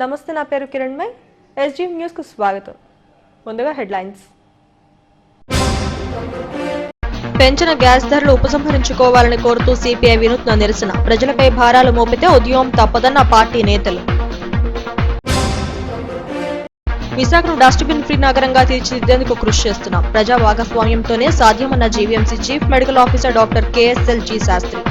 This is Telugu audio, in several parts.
నమస్తే, నా పేరు కిరణ్మయ్. ఎస్జీఎం న్యూస్ కు స్వాగతం. ముందుగా హెడ్లైన్స్. పెంచిన గ్యాస్ ధరలు ఉపసంహరించుకోవాలని కోరుతూ సిపిఐ వినూత్న నిరసన. ప్రజలపై భారాలు మోపితే ఉద్యమం తప్పదన్న పార్టీ నేతలు. విశాఖను డస్ట్బిన్ ఫ్రీ నగరంగా తీర్చిదిద్దేందుకు కృషి చేస్తున్నాం. ప్రజా భాగస్వామ్యంతోనే సాధ్యమన్న GVMC chief medical officer doctor KSLG Sastri.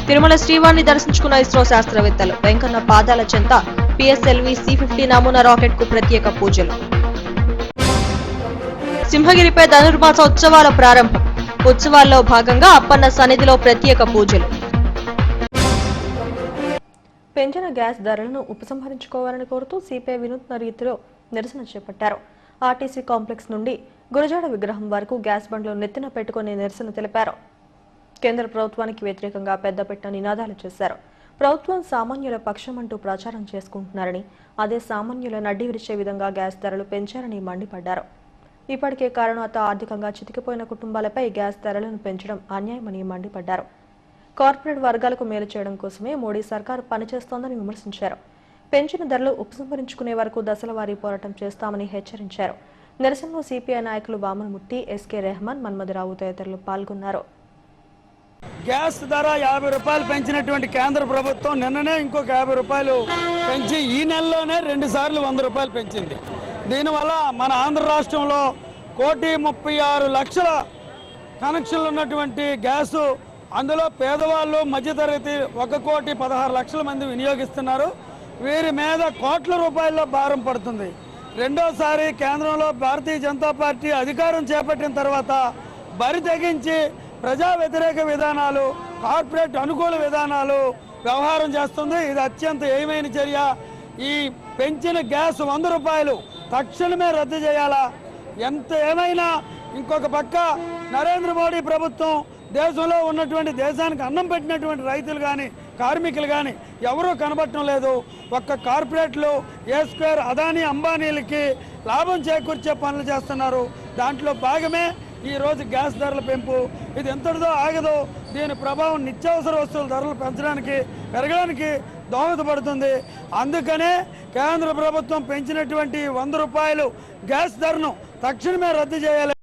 Tirumala శ్రీవారిని దర్శించుకున్న ఇస్రో శాస్త్రవేత్తలు. వెంకన్న పాదాల చెంత పిఎస్ఎల్వి C-50 నమూనా రాకెట్ కు ప్రత్యేక పూజలు. సింహగిరిపై ధనుర్మాస ఉత్సవాల ప్రారంభం. ఉత్సవాల్లో భాగంగా అప్పన్న సన్నిధిలో ప్రత్యేక పూజలు. పెంచిన గ్యాస్ ధరలను ఉపసంహరించుకోవాలని కోరుతూ సిపిఐ వినూత్న రీతిలో నిరసన చేపట్టారు. ఆర్టీసీ కాంప్లెక్స్ నుండి గురజాడ విగ్రహం వరకు గ్యాస్ బండ్లు నెత్తిన పెట్టుకుని నిరసన తెలిపారు. కేంద్ర ప్రభుత్వానికి వ్యతిరేకంగా పెద్దపెట్టిన నినాదాలు చేశారు. ప్రభుత్వం సామాన్యుల పక్షమంటూ ప్రచారం చేసుకుంటున్నారని, అదే సామాన్యుల నడ్డి విరిచే విధంగా గ్యాస్ ధరలు పెంచారని మండిపడ్డారు. ఇప్పటికే కారణాత ఆర్థికంగా చితికిపోయిన కుటుంబాలపై గ్యాస్ ధరలను పెంచడం అన్యాయమని మండిపడ్డారు. కార్పొరేట్ వర్గాలకు మేలు చేయడం కోసమే మోడీ సర్కారు పనిచేస్తోందని విమర్శించారు. పెంచిన ధరలు ఉపసంహరించుకునే వరకు దశలవారీ పోరాటం చేస్తామని హెచ్చరించారు. నిరసనలో సిపిఐ నాయకులు వామనమూర్తి, ఎస్కే రెహమాన్, మన్మథరావు తదితరులు పాల్గొన్నారు. గ్యాస్ ధర 50 రూపాయలు పెంచినటువంటి కేంద్ర ప్రభుత్వం నిన్ననే ఇంకొక 50 రూపాయలు పెంచి ఈ నెలలోనే 2 సార్లు 100 రూపాయలు పెంచింది. దీనివల్ల మన ఆంధ్ర రాష్ట్రంలో 1,36,00,000 కనెక్షన్లు ఉన్నటువంటి గ్యాసు, అందులో పేదవాళ్ళు మధ్యతరగతి 1,16,00,000 మంది వినియోగిస్తున్నారు. వీరి మీద కోట్ల రూపాయల భారం పడుతుంది. రెండోసారి కేంద్రంలో భారతీయ జనతా పార్టీ అధికారం చేపట్టిన తర్వాత బరి తెగించి ప్రజా వ్యతిరేక విధానాలు, కార్పొరేట్ అనుకూల విధానాలు వ్యవహారం చేస్తుంది. ఇది అత్యంత ఏమైన చర్య. ఈ పెంచిన గ్యాస్ 100 రూపాయలు తక్షణమే రద్దు చేయాలా? ఎంత ఏమైనా ఇంకొక పక్క నరేంద్ర మోడీ ప్రభుత్వం దేశంలో ఉన్నటువంటి, దేశానికి అన్నం పెట్టినటువంటి రైతులు కానీ కార్మికులు కానీ ఎవరూ కనబడటం లేదు. ఒక్క కార్పొరేట్లు, ఏ స్క్వేర్, అదానీ, అంబానీలకి లాభం చేకూర్చే పనులు చేస్తున్నారు. దాంట్లో భాగమే ఈరోజు గ్యాస్ ధరల పెంపు. ఇది ఎంతటిదో ఆగదు. దీని ప్రభావం నిత్యావసర వస్తువుల ధరలు పెరగడానికి దోహదపడుతుంది. అందుకనే కేంద్ర ప్రభుత్వం పెంచినటువంటి 100 రూపాయలు గ్యాస్ ధరను తక్షణమే రద్దు చేయాలి.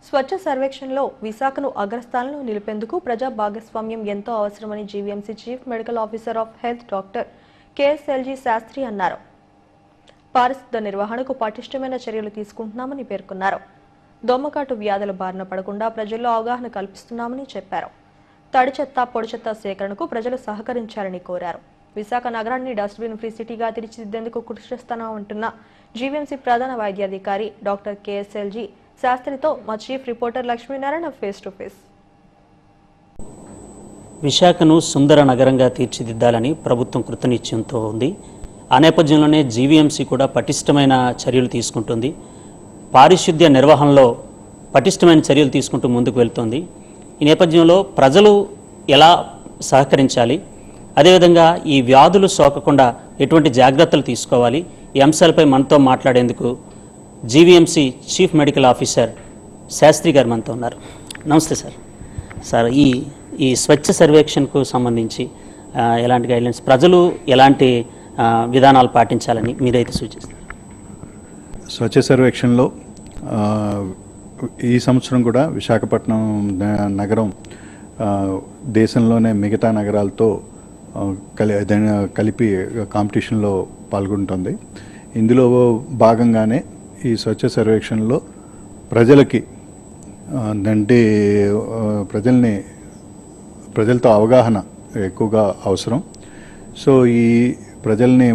స్వచ్ఛ సర్వేక్షణలో విశాఖను అగ్రస్థానంలో నిలిపేందుకు ప్రజా భాగస్వామ్యం ఎంతో అవసరమని GVMC chief medical officer of health doctor KSLG Sastri అన్నారు. పారిశుద్ధ నిర్వహణకు పటిష్టమైన చర్యలు తీసుకుంటున్నామని పేర్కొన్నారు. దోమకాటు వ్యాధుల బారిన పడకుండా ప్రజల్లో అవగాహన కల్పిస్తున్నామని చెప్పారు. తడి చెత్త, పొడి చెత్త సేకరణకు ప్రజలు సహకరించాలని కోరారు. విశాఖ నగరాన్ని డస్ట్బిన్ ఫ్రీ సిటీగా తీర్చిదిద్దేందుకు కృషి చేస్తామంటున్న జీవీఎంసీ ప్రధాన వైద్యాధికారి డాక్టర్ కేఎస్ఎల్జీ శాస్త్రితో మా chief reporter Lakshminarayana face to face. విశాఖను సుందర నగరంగా తీర్చిదిద్దాలని ప్రభుత్వం కృతనిశ్చయంతో ఉంది. ఆ నేపథ్యంలోనే జీవీఎంసీ కూడా పటిష్టమైన చర్యలు తీసుకుంటుంది. పారిశుద్ధ్య నిర్వహణలో పటిష్టమైన చర్యలు తీసుకుంటూ ముందుకు వెళ్తుంది. ఈ నేపథ్యంలో ప్రజలు ఎలా సహకరించాలి, అదేవిధంగా ఈ వ్యాధులు సోకకుండా ఎటువంటి జాగ్రత్తలు తీసుకోవాలి, ఈ అంశాలపై మనతో మాట్లాడేందుకు GVMC chief medical officer Shastri గారు మనతో ఉన్నారు. నమస్తే సార్. సార్, ఈ స్వచ్ఛ సర్వేక్షణకు సంబంధించి ఎలాంటి గైడ్లైన్స్, ప్రజలు ఎలాంటి విధానాలు పాటించాలని మీరైతే సూచిస్తారు? స్వచ్ఛ సర్వేక్షణలో ఈ సంవత్సరం కూడా విశాఖపట్నం నగరం దేశంలోనే మిగతా నగరాలతో కలిపి కాంపిటీషన్లో పాల్గొంటుంది. ఇందులో భాగంగానే ఈ స్వచ్ఛ సర్వేక్షణలో ప్రజలకి ప్రజలతో అవగాహన ఎక్కువగా అవసరం. సో ఈ ప్రజల్ని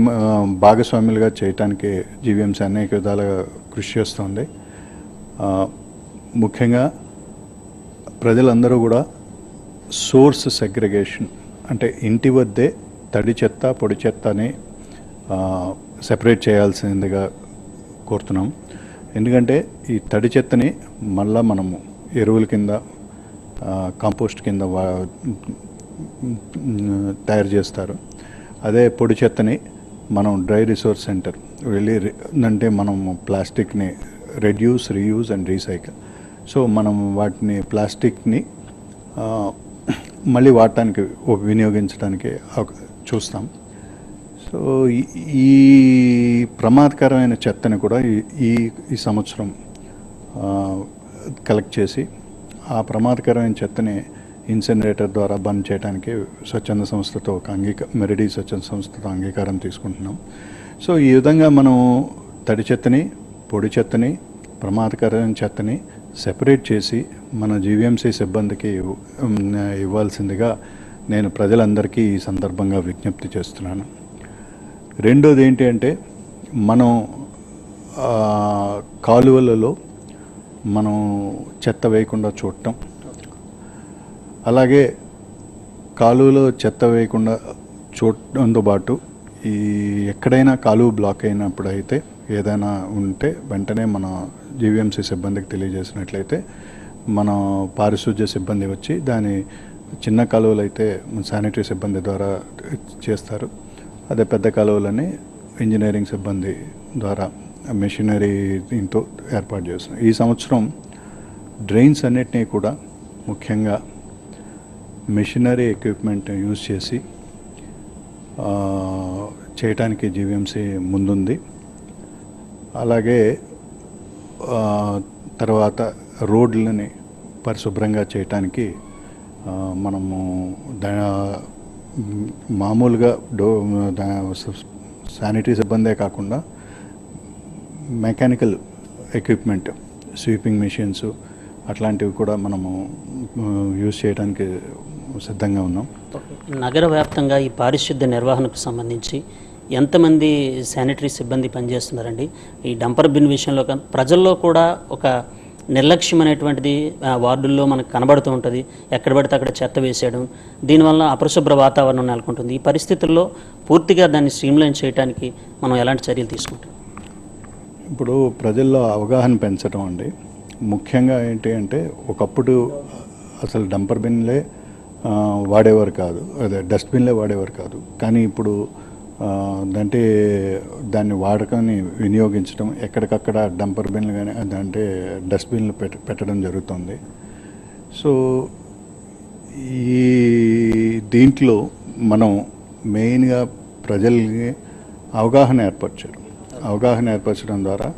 భాగస్వాములుగా చేయటానికి జీవీఎంసీ అనేక విధాలుగా కృషి చేస్తుంది. ముఖ్యంగా ప్రజలందరూ కూడా సోర్స్ సెగ్రిగేషన్, అంటే ఇంటి వద్దే తడి చెత్త, పొడి చెత్తని సెపరేట్ చేయాల్సిందిగా కోరుతున్నాం. ఎందుకంటే ఈ తడి చెత్తని మళ్ళా మనము ఎరువుల కింద, కంపోస్ట్ కింద తయారు చేస్తారు. అదే పొడి చెత్తని మనం డ్రై రిసోర్స్ సెంటర్ వెళ్ళి, అంటే మనం ప్లాస్టిక్ని reduce, reuse and recycle. So మనం వాటిని ప్లాస్టిక్ని మళ్ళీ వాడటానికి వినియోగించడానికి చూస్తాం. సో ఈ ప్రమాదకరమైన చెత్తని కూడా ఈ సంవత్సరం కలెక్ట్ చేసి ఆ ప్రమాదకరమైన చెత్తని ఇన్సినరేటర్ ద్వారా బంద్ చేయడానికి స్వచ్ఛంద సంస్థతో ఒక మెరిడీ స్వచ్ఛంద సంస్థతో అంగీకారం తీసుకుంటున్నాం. సో ఈ విధంగా మనం తడి చెత్తని, పొడి చెత్తని, ప్రమాదకరమైన చెత్తని సెపరేట్ చేసి మన జీవీఎంసీ సిబ్బందికి ఇవ్వాల్సిందిగా నేను ప్రజలందరికీ ఈ సందర్భంగా విజ్ఞప్తి చేస్తున్నాను. రెండోది ఏంటి అంటే, మనం కాలువలలో మనం చెత్త వేయకుండా చూడటం, అలాగే కాలువలో చెత్త వేయకుండా చూడటంతో పాటు ఈ ఎక్కడైనా కాలువ బ్లాక్ అయినప్పుడు అయితే ఏదైనా ఉంటే వెంటనే మన జీవీఎంసీ సిబ్బందికి తెలియజేసినట్లయితే మన పారిశుధ్య సిబ్బంది వచ్చి దాని చిన్న కాలువలు అయితే శానిటరీ సిబ్బంది ద్వారా చేస్తారు. అదే పెద్ద కాలువలని ఇంజనీరింగ్ సిబ్బంది ద్వారా మెషినరీ దీంతో ఏర్పాటు చేస్తున్నాం. ఈ సంవత్సరం డ్రైన్స్ అన్నిటినీ కూడా ముఖ్యంగా మెషినరీ ఎక్విప్మెంట్ యూజ్ చేసి చేయటానికి జీవీఎంసీ ముందుంది. అలాగే తర్వాత రోడ్లని పరిశుభ్రంగా చేయటానికి మనము మామూలుగా శానిటరీ సిబ్బందే కాకుండా మెకానికల్ ఎక్విప్మెంట్, స్వీపింగ్ మెషిన్స్ అట్లాంటివి కూడా మనము యూజ్ చేయడానికి సిద్ధంగా ఉన్నాం. నగర వ్యాప్తంగా ఈ పారిశుద్ధ్య నిర్వహణకు సంబంధించి ఎంతమంది శానిటరీ సిబ్బంది పనిచేస్తున్నారండి? ఈ డంపర్ బిన్ విషయంలో ప్రజల్లో కూడా ఒక నిర్లక్ష్యం అనేటువంటిది వార్డుల్లో మనకు కనబడుతూ ఉంటుంది. ఎక్కడ పడితే అక్కడ చెత్త వేసేయడం, దీనివల్ల అపరిశుభ్ర వాతావరణం నెలకొంటుంది. ఈ పరిస్థితుల్లో పూర్తిగా దాన్ని స్ట్రీమ్లైన్ చేయడానికి మనం ఎలాంటి చర్యలు తీసుకుంటాం? ఇప్పుడు ప్రజల్లో అవగాహన పెంచడం అండి. ముఖ్యంగా ఏంటి అంటే, ఒకప్పుడు అసలు డంపర్ బిన్లే వాడేవారు కాదు, అదే డస్ట్బిన్లే వాడేవారు కాదు. కానీ ఇప్పుడు దాన్ని వాడకాన్ని వినియోగించడం, ఎక్కడికక్కడ డంపర్ బిన్లు కానీ అంటే డస్ట్బిన్లు పెట్టడం జరుగుతుంది. సో ఈ దీంట్లో మనం మెయిన్గా ప్రజలకి అవగాహన ఏర్పరచడం ద్వారా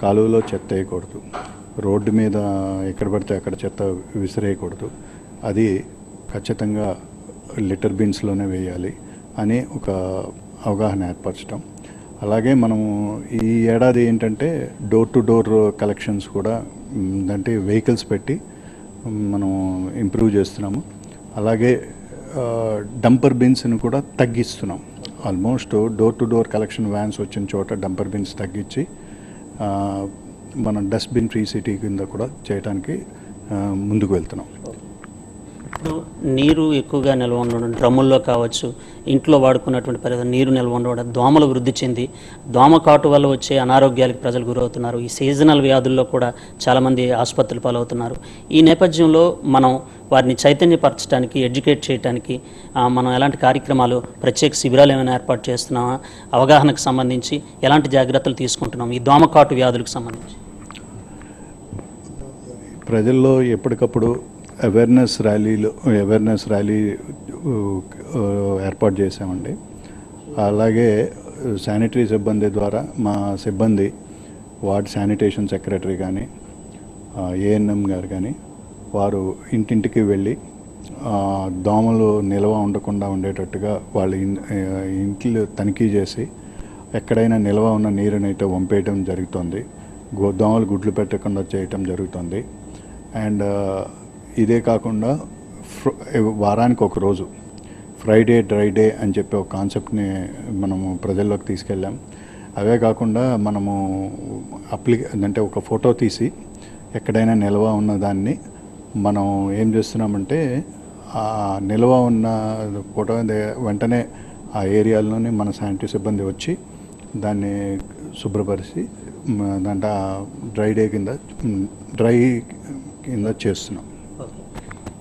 కాలువలో చెత్త వేయకూడదు, రోడ్డు మీద ఎక్కడ పడితే అక్కడ చెత్త విసిరేయకూడదు, అది ఖచ్చితంగా లిటర్ బిన్స్లోనే వేయాలి అని ఒక అవగాహన ఏర్పరచడం. అలాగే మనము ఈ ఏడాది ఏంటంటే డోర్ టు డోర్ కలెక్షన్స్ కూడా అంటే వెహికల్స్ పెట్టి మనం ఇంప్రూవ్ చేస్తున్నాము. అలాగే డంపర్ బిన్స్ని కూడా తగ్గిస్తున్నాం. Almost door to door collection vans వచ్చిన చోట డంపర్ బిన్స్ తగ్గించి మనం డస్ట్బిన్ ఫ్రీ సిటీ కింద కూడా చేయడానికి ముందుకు వెళ్తున్నాం. ఇప్పుడు నీరు ఎక్కువగా నిల్వ ఉండడం, డ్రమ్ముల్లో కావచ్చు, ఇంట్లో వాడుకున్నటువంటి పరిస్థితి నీరు నిల్వ ఉండడం, దోమలు వృద్ధి చెంది దోమ కాటు వల్ల వచ్చే అనారోగ్యాలకు ప్రజలు గురవుతున్నారు. ఈ సీజనల్ వ్యాధుల్లో కూడా చాలామంది ఆసుపత్రులు పాలవుతున్నారు. ఈ నేపథ్యంలో మనం వారిని చైతన్యపరచడానికి, ఎడ్యుకేట్ చేయడానికి మనం ఎలాంటి కార్యక్రమాలు, ప్రత్యేక శిబిరాలు ఏమైనా ఏర్పాటు చేస్తున్నామా? అవగాహనకు సంబంధించి ఎలాంటి జాగ్రత్తలు తీసుకుంటున్నాం ఈ దోమకాటు వ్యాధులకు సంబంధించి? ప్రజల్లో ఎప్పటికప్పుడు అవేర్నెస్ ర్యాలీ ఏర్పాటు చేసామండి. అలాగే శానిటరీ సిబ్బంది ద్వారా మా సిబ్బంది వార్డ్ శానిటేషన్ సెక్రటరీ కానీ ఏఎన్ఎం గారు కానీ వారు ఇంటింటికి వెళ్ళి దోమలు నిల్వ ఉండకుండా ఉండేటట్టుగా వాళ్ళ ఇంట్లో తనిఖీ చేసి ఎక్కడైనా నిల్వ ఉన్న నీరునైతే వంపేయటం జరుగుతుంది, దోమలు గుడ్లు పెట్టకుండా చేయటం జరుగుతుంది. అండ్ ఇదే కాకుండా వారానికి ఒక రోజు ఫ్రైడే డ్రై డే అని చెప్పి ఒక కాన్సెప్ట్ని మనము ప్రజల్లోకి తీసుకెళ్ళాం. అవే కాకుండా మనము అంటే ఒక ఫోటో తీసి ఎక్కడైనా నిల్వ ఉన్న దాన్ని మనం ఏం చేస్తున్నామంటే ఆ నిల్వ ఉన్న ఫోటో వెంటనే ఆ ఏరియాలోనే మన శానిటరీ సిబ్బంది వచ్చి దాన్ని శుభ్రపరిచి దాంట్లో డ్రై కింద చేస్తున్నాం.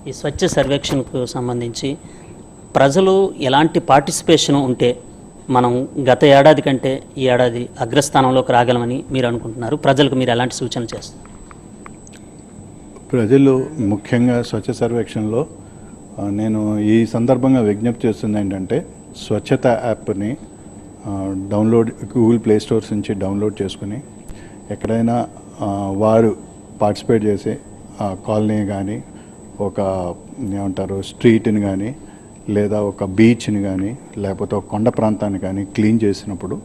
ఈ స్వచ్ఛ సర్వేక్షణకు సంబంధించి ప్రజలు ఎలాంటి పార్టిసిపేషన్ ఉంటే మనం గత ఏడాది కంటే ఈ ఏడాది అగ్రస్థానంలోకి రాగలమని మీరు అనుకుంటున్నారు? ప్రజలకు మీరు ఎలాంటి సూచనలు చేస్తారు? ప్రజలు ముఖ్యంగా స్వచ్ఛ సర్వేక్షణలో నేను ఈ సందర్భంగా విజ్ఞప్తి చేస్తుంది ఏంటంటే స్వచ్ఛత యాప్ని గూగుల్ ప్లే స్టోర్స్ నుంచి డౌన్లోడ్ చేసుకుని ఎక్కడైనా వారు పార్టిసిపేట్ చేసి కాలనీ కానీ ఒక ఏమంటారు స్ట్రీట్ని కానీ లేదా ఒక బీచ్ని కానీ లేకపోతే ఒక కొండ ప్రాంతాన్ని కానీ క్లీన్ చేసినప్పుడు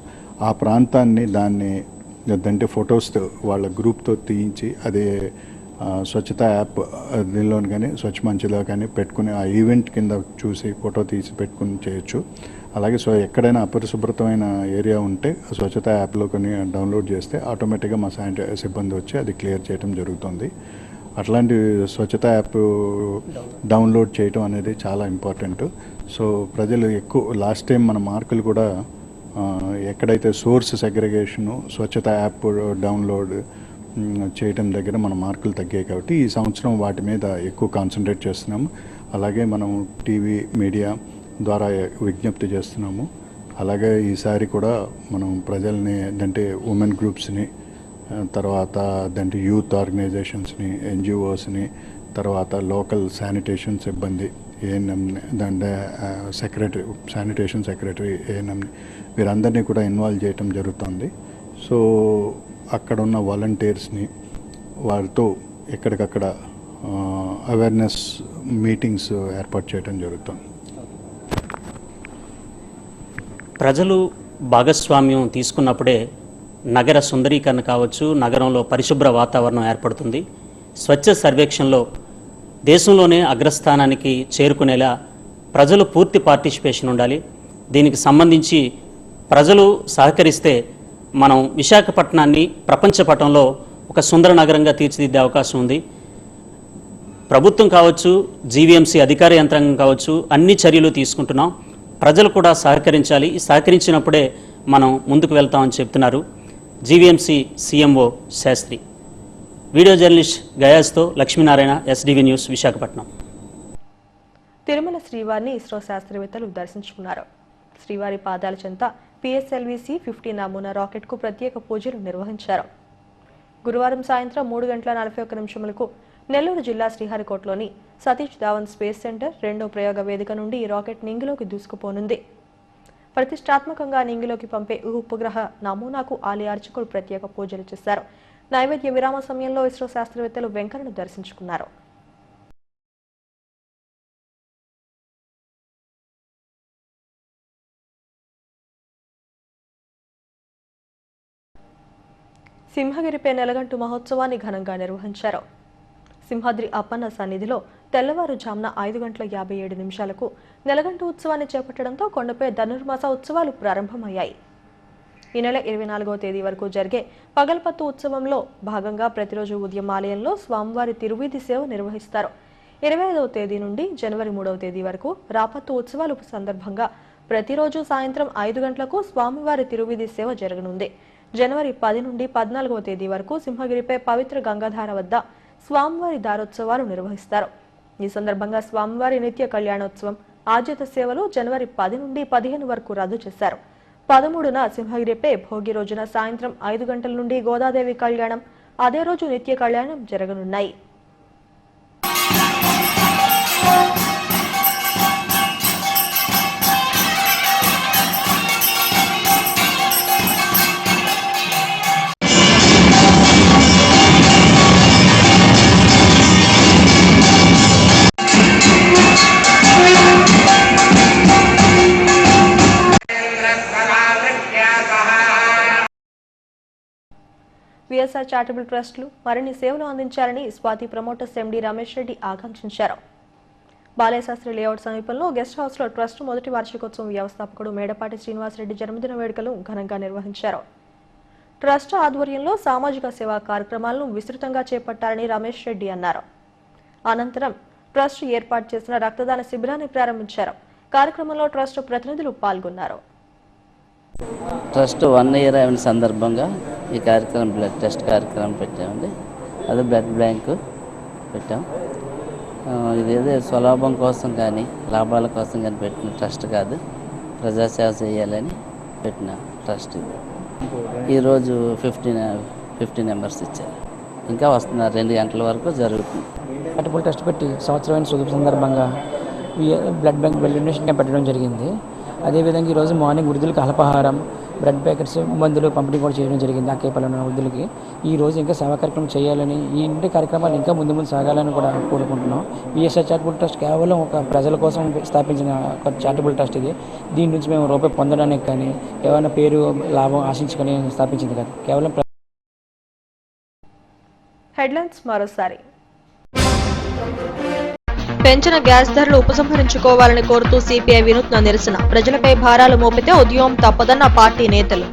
ఆ ప్రాంతాన్ని దాన్ని అంటే ఫొటోస్తో వాళ్ళ గ్రూప్తో తీయించి అదే స్వచ్ఛత యాప్ దీనిలో కానీ స్వచ్ఛ మంచిలో కానీ పెట్టుకుని ఆ ఈవెంట్ కింద చూసి ఫోటో తీసి పెట్టుకుని చేయొచ్చు. అలాగే ఎక్కడైనా అపరిశుభ్రతమైన ఏరియా ఉంటే స్వచ్ఛత యాప్లో కొన్ని డౌన్లోడ్ చేస్తే ఆటోమేటిక్గా మా సిబ్బంది వచ్చి అది క్లియర్ చేయడం జరుగుతుంది. అట్లాంటి స్వచ్ఛత యాప్ డౌన్లోడ్ చేయడం అనేది చాలా ఇంపార్టెంట్. సో ప్రజలు ఎక్కువ లాస్ట్ టైం మన మార్కులు కూడా ఎక్కడైతే సోర్స్ సెగ్రిగేషను స్వచ్ఛత యాప్ డౌన్లోడ్ చేయడం దగ్గర మన మార్కులు తగ్గాయి కాబట్టి ఈ సంవత్సరం వాటి మీద ఎక్కువ కాన్సన్ట్రేట్ చేస్తున్నాము. అలాగే మనం టీవీ మీడియా ద్వారా విజ్ఞప్తి చేస్తున్నాము. అలాగే ఈసారి కూడా మనం ప్రజల్ని అంటే ఉమెన్ గ్రూప్స్ని తర్వాత అంటే యూత్ ఆర్గనైజేషన్స్ని ఎన్జిఓస్ని తర్వాత లోకల్ శానిటేషన్ సిబ్బంది ఏఎన్ఎంని దాంట్లో సెక్రటరీ శానిటేషన్ సెక్రటరీ ఏఎన్ఎంని వీరందరినీ కూడా ఇన్వాల్వ్ చేయటం జరుగుతుంది. సో అక్కడ ఉన్న వాలంటీర్స్ని వారితో ఎక్కడికక్కడ అవేర్నెస్ మీటింగ్స్ ఏర్పాటు చేయడం జరుగుతుంది. ప్రజలు భాగస్వామ్యం తీసుకున్నప్పుడే నగర సుందరీకరణ కావచ్చు, నగరంలో పరిశుభ్ర వాతావరణం ఏర్పడుతుంది. స్వచ్ఛ సర్వేక్షణలో దేశంలోనే అగ్రస్థానానికి చేరుకునేలా ప్రజలు పూర్తి పార్టిసిపేషన్ ఉండాలి. దీనికి సంబంధించి ప్రజలు సహకరిస్తే మనం విశాఖపట్నాన్ని ప్రపంచ పటంలో ఒక సుందర నగరంగా తీర్చిదిద్దే అవకాశం ఉంది. ప్రభుత్వం కావచ్చు, జీవీఎంసీ అధికార యంత్రాంగం కావచ్చు, అన్ని చర్యలు తీసుకుంటున్నాం. ప్రజలు కూడా సహకరించాలి. సహకరించినప్పుడే మనం ముందుకు వెళ్తామని చెప్తున్నారు GVMC CMO Sastri. Video journalist గయాస్తో లక్ష్మీనారాయణ, ఎస్డీవీ న్యూస్, విశాఖపట్నం. తిరుమల శ్రీవారిని ఇస్రో శాస్త్రవేత్తలు దర్శించుకున్నారు. శ్రీవారి పాదాల చెంత పిఎస్ఎల్వి-C 50 నమూనా రాకెట్కు ప్రత్యేక పూజలు నిర్వహించారు. గురువారం సాయంత్రం 3:41 నెల్లూరు జిల్లా శ్రీహరికోటలోని సతీష్ ధావన్ స్పేస్ సెంటర్ 2వ ప్రయోగ వేదిక నుండి ఈ రాకెట్ నింగిలోకి దూసుకుపోనుంది. ప్రతిష్టాత్మకంగా నింగిలోకి పంపే ఉపగ్రహ నమూనాకు ఆలయ అర్చకులు ప్రత్యేక పూజలు చేశారు. నైవేద్య విరామ సమయంలో ఇస్రో శాస్త్రవేత్తలు వెంకన్నను దర్శించుకున్నారు. సింహగిరిపై నెలగంటు మహోత్సవాన్ని ఘనంగా నిర్వహించారు. సింహాద్రి అప్పన్న సన్నిధిలో తెల్లవారుజామున 5:57 నెలగంటు ఉత్సవాన్ని చేపట్టడంతో కొండపై ధనుర్మాస ఉత్సవాలు ప్రారంభమయ్యాయి. ఈ నెల 24వ తేదీ వరకు జరిగే పగల్పత్తు ఉత్సవంలో భాగంగా ప్రతిరోజు ఉదయం ఆలయంలో స్వామివారి తిరువీధి సేవ నిర్వహిస్తారు. 25వ తేదీ నుండి జనవరి 3వ తేదీ వరకు రాపత్తు ఉత్సవాలు సందర్భంగా ప్రతిరోజు సాయంత్రం 5 గంటలకు స్వామివారి తిరువీధి సేవ జరగనుంది. జనవరి 10 నుండి 14వ తేదీ వరకు సింహగిరిపై పవిత్ర గంగాధార వద్ద స్వామివారి దారోత్సవాలు నిర్వహిస్తారు. ఈ సందర్భంగా స్వామివారి నిత్య కళ్యాణోత్సవం, ఆర్జిత సేవలు జనవరి 10 నుండి 15 వరకు రద్దు చేశారు. 13న సింహగిరిపై భోగి రోజున సాయంత్రం 5 గంటల నుండి గోదాదేవి కళ్యాణం, అదే రోజు నిత్య కళ్యాణం జరగనున్నాయి. విఎస్ఆర్ చారిటబుల్ ట్రస్టులు మరిన్ని సేవలు అందించాలని స్వాతి ప్రమోటర్స్ ఎండీ రమేష్ రెడ్డి ఆకాంక్షించారు. బాలయశాస్త్రి లేఅవుట్ సమీపంలో గెస్ట్ హౌస్లో ట్రస్ట్ మొదటి వార్షికోత్సవం వ్యవస్థాపకుడు మేడపాటి శ్రీనివాసరెడ్డి జన్మదిన వేడుకలు ఘనంగా నిర్వహించారు. ట్రస్ట్ ఆధ్వర్యంలో సామాజిక సేవా కార్యక్రమాలను విస్తృతంగా చేపట్టాలని రమేష్ రెడ్డి అన్నారు. అనంతరం ట్రస్ట్ ఏర్పాటు చేసిన రక్తదాన శిబిరాన్ని ప్రారంభించారు. కార్యక్రమంలో ట్రస్ట్ ప్రతినిధులు పాల్గొన్నారు. ట్రస్ట్ 1 ఇయర్ అయిన సందర్భంగా ఈ కార్యక్రమం బ్లడ్ టెస్ట్ కార్యక్రమం పెట్టామండి. అదే బ్లడ్ బ్యాంకు పెట్టాం. ఇదేదో స్వలాభం కోసం కానీ లాభాల కోసం కానీ పెట్టిన ట్రస్ట్ కాదు, ప్రజాసేవ చేయాలని పెట్టిన ట్రస్ట్ ఇది. ఈరోజు 50 మెంబర్స్ ఇచ్చారు. ఇంకా వస్తున్నారు. 2 గంటల వరకు జరుగుతుంది. చారిటబుల్ ట్రస్ట్ పెట్టి సంవత్సరమైన శుభ సందర్భంగా blood bank blood donation camp పెట్టడం జరిగింది. అదేవిధంగా ఈరోజు మార్నింగ్ వృద్ధులకు అల్పాహారం, బ్లడ్ ప్యాకెట్స్, మందులు పంపిణీ కూడా చేయడం జరిగింది. అక్కేపల్లి ఉన్న వృద్ధులకి ఈ రోజు ఇంకా సేవా కార్యక్రమం చేయాలని, ఈ ఇంటి కార్యక్రమాలు ఇంకా ముందు ముందు సాగాలని కూడా కోరుకుంటున్నాం. పిఎస్ఆర్ చారిటబుల్ ట్రస్ట్ కేవలం ఒక ప్రజల కోసం స్థాపించిన ఒక చారిటబుల్ ట్రస్ట్ ఇది. దీని నుంచి మేము రూపాయి పొందడానికి కానీ ఏమైనా పేరు లాభం ఆశించుకొని స్థాపించింది కాదు. కేవలం హెడ్లైన్స్ మరోసారి. పెంచిన గ్యాస్ ధరలు ఉపసంహరించుకోవాలని కోరుతూ సిపిఐ వినూత్న నిరసన. ప్రజలపై భారాలు మోపితే ఉద్యమం తప్పదన్న పార్టీ నేతలు.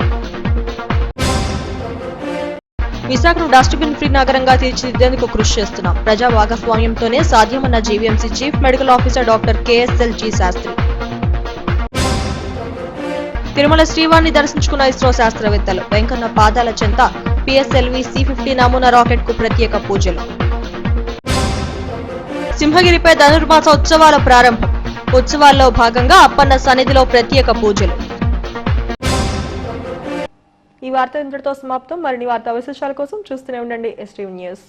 విశాఖను డస్ట్బిన్ ఫ్రీ నగరంగా తీర్చిదిద్దేందుకు కృషి చేస్తున్నాం. ప్రజా భాగస్వామ్యంతోనే సాధ్యమన్న GVMC chief medical officer doctor KSLG Sastri. Tirumala శ్రీవారిని దర్శించుకున్న ఇస్రో శాస్త్రవేత్తలు. వెంకన్న పాదాల చెంత పిఎస్ఎల్వి C-50 నమూనా రాకెట్ కు ప్రత్యేక పూజలు. సింహగిరిపై ధనుర్మాస ఉత్సవాల ప్రారంభం. ఉత్సవాల్లో భాగంగా అప్పన్న సన్నిధిలో ప్రత్యేక పూజలు. ఈ వార్త ఇంతటితో సమాప్తం. మరిన్ని వార్తా విశేషాల కోసం చూస్తూనే ఉండండి STV న్యూస్.